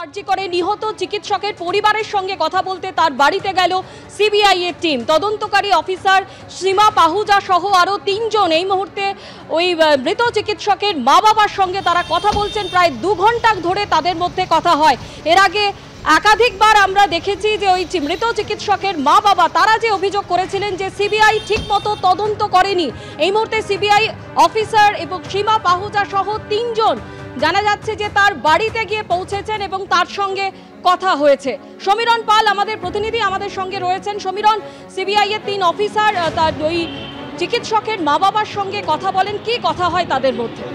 আরজি করে নিহত চিকিৎসকের পরিবারের সঙ্গে কথা বলতে তার বাড়িতে গেল সিবিআই এর টিম। তদন্তকারী অফিসার সীমা পাহুজা সহ আরও 3 জন এই মুহূর্তে ওই মৃত চিকিৎসকের মা বাবার সঙ্গে তারা কথা বলছেন। প্রায় 2 ঘন্টা ধরে তাদের মধ্যে কথা হয়। এর আগে একাধিকবার আমরা দেখেছি যে ওই মৃত চিকিৎসকের মা বাবা তারা যে অভিযোগ করেছিলেন যে সিবিআই ঠিকমতো তদন্ত করেনি। এই মুহূর্তে সিবিআই অফিসার এবং সীমা পাহুজা সহ 3 জন জানা যাচ্ছে যে তার বাড়িতে গিয়ে পৌঁছেছেন এবং তার সঙ্গে কথা হয়েছে। সমীরণ পাল আমাদের প্রতিনিধি আমাদের সঙ্গে রয়েছেন। সমীরণ, সিবিআই এর 3 অফিসার তার ওই চিকিৎসকের মা বাবার সঙ্গে কথা বলেন, কি কথা হয় তাদের মধ্যে?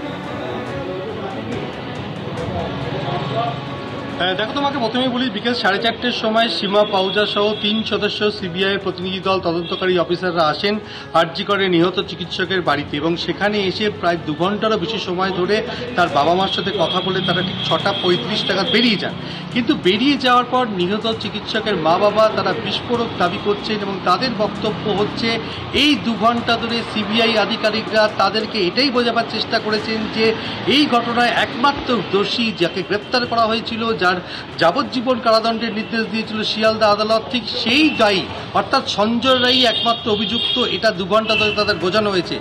দেখো, তোমাকে প্রথমেই বলি, বিকেল 4:30টার সময় সীমা পাহুজা সহ 3 সদস্য সিবিআই প্রতিনিধি দল তদন্তকারী অফিসাররা আসেন আরজি করে নিহত চিকিৎসকের বাড়িতে এবং সেখানে এসে প্রায় 2 ঘন্টারও বেশি সময় ধরে তার বাবা মার সাথে কথা বলে তারা ঠিক 6:35 নাগাদ বেরিয়ে যান। কিন্তু বেরিয়ে যাওয়ার পর নিহত চিকিৎসকের মা বাবা তারা বিস্ফোরক দাবি করছেন এবং তাদের বক্তব্য হচ্ছে এই 2 ঘন্টা ধরে সিবিআই আধিকারিকরা তাদেরকে এটাই বোঝাবার চেষ্টা করেছেন যে এই ঘটনায় একমাত্র দোষী যাকে গ্রেপ্তার করা হয়েছিল, যার যাবজ্জীবন কারাদণ্ডের নির্দেশ দিয়েছিল শিয়ালদা আদালত, ঠিক সেই দায়ী অর্থাৎ সঞ্জয় রায় একমাত্র অভিযুক্ত। এটা 2 ঘন্টা ধরে তাদের বোঝানো হয়েছে।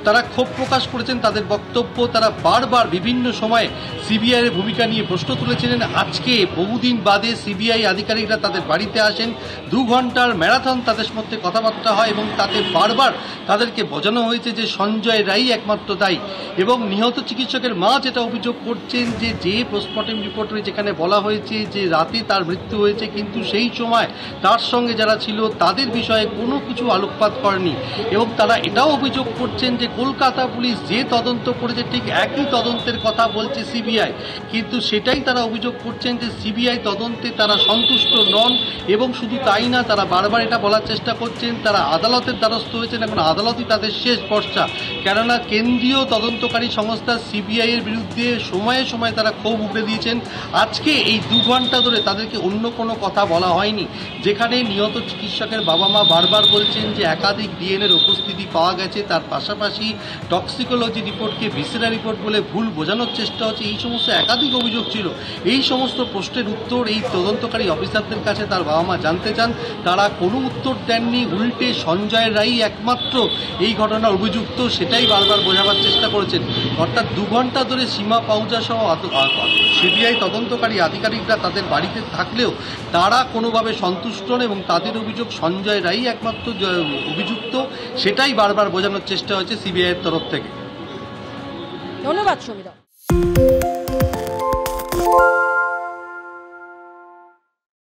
তারা ক্ষোভ প্রকাশ করেছেন, তাদের বক্তব্য তারা বারবার বিভিন্ন সময়ে সিবিআইয়ের ভূমিকা নিয়ে প্রশ্ন তুলেছিলেন। আজকে বহুদিন বাদে সিবিআই আধিকারিকরা তাদের বাড়িতে আসেন, 2 ঘন্টার ম্যারাথন তাদের মধ্যে কথাবার্তা হয় এবং তাতে বারবার তাদেরকে বোঝানো হয়েছে যে সঞ্জয় রায় একমাত্র দায়ী। এবং নিহত চিকিৎসকের মা যেটা অভিযোগ করছেন যে পোস্টমর্টেম রিপোর্টে যেখানে বলা হয়েছে যে রাতে তার মৃত্যু হয়েছে, কিন্তু সেই সময় তার সঙ্গে যারা ছিল তাদের বিষয়ে কোনো কিছু আলোকপাত করেনি। এবং তারা এটাও অভিযোগ করছেন যে কলকাতা পুলিশ যে তদন্ত করেছে ঠিক একই তদন্তের কথা বলছে সিবিআই, কিন্তু সেটাই তারা অভিযোগ করছেন যে সিবিআই তদন্তে তারা সন্তুষ্ট নন। এবং শুধু তাই না, তারা বারবার এটা বলার চেষ্টা করছেন তারা আদালতের দ্বারস্থ হয়েছেন, এখন আদালতই তাদের শেষ ভরসা। কেননা কেন্দ্রীয় তদন্তকারী সংস্থা সিবিআই এর বিরুদ্ধে সময়ে সময়ে তারা ক্ষোভ উগড়ে দিয়েছেন। আজকে এই 2 ঘন্টা ধরে তাদেরকে অন্য কোনো কথা বলা হয়নি, যেখানে নিহত চিকিৎসকের বাবা মা বারবার বলছেন যে একাধিক ডিএনএর উপস্থিতি পাওয়া গেছে, তার পাশাপাশি টক্সিকোলজি রিপোর্টকে ভিসেরা রিপোর্ট বলে ভুল বোঝানোর চেষ্টা হচ্ছে। এই সমস্ত একাধিক অভিযোগ ছিল। এই সমস্ত প্রশ্নের উত্তর এই তদন্তকারী অফিসারদের কাছে তার বাবা মা জানতে চান, তারা কোনো উত্তর দেননি। উল্টে সঞ্জয় রায় একমাত্র এই ঘটনার অভিযুক্ত, সেটাই বারবার বোঝাবার চেষ্টা করেছেন। অর্থাৎ 2 ঘন্টা ধরে সীমা পাহুজা সহ সিবিআই তদন্তকারী আধিকারিকরা তাদের বাড়িতে থাকলেও তারা কোনোভাবে সন্তুষ্ট নন এবং তাদের অভিযোগ সঞ্জয় রায় একমাত্র অভিযুক্ত, সেটাই বারবার বোঝানোর চেষ্টা হয়েছে সিবিআইয়ের তরফ থেকে। ধন্যবাদ সমীরণ।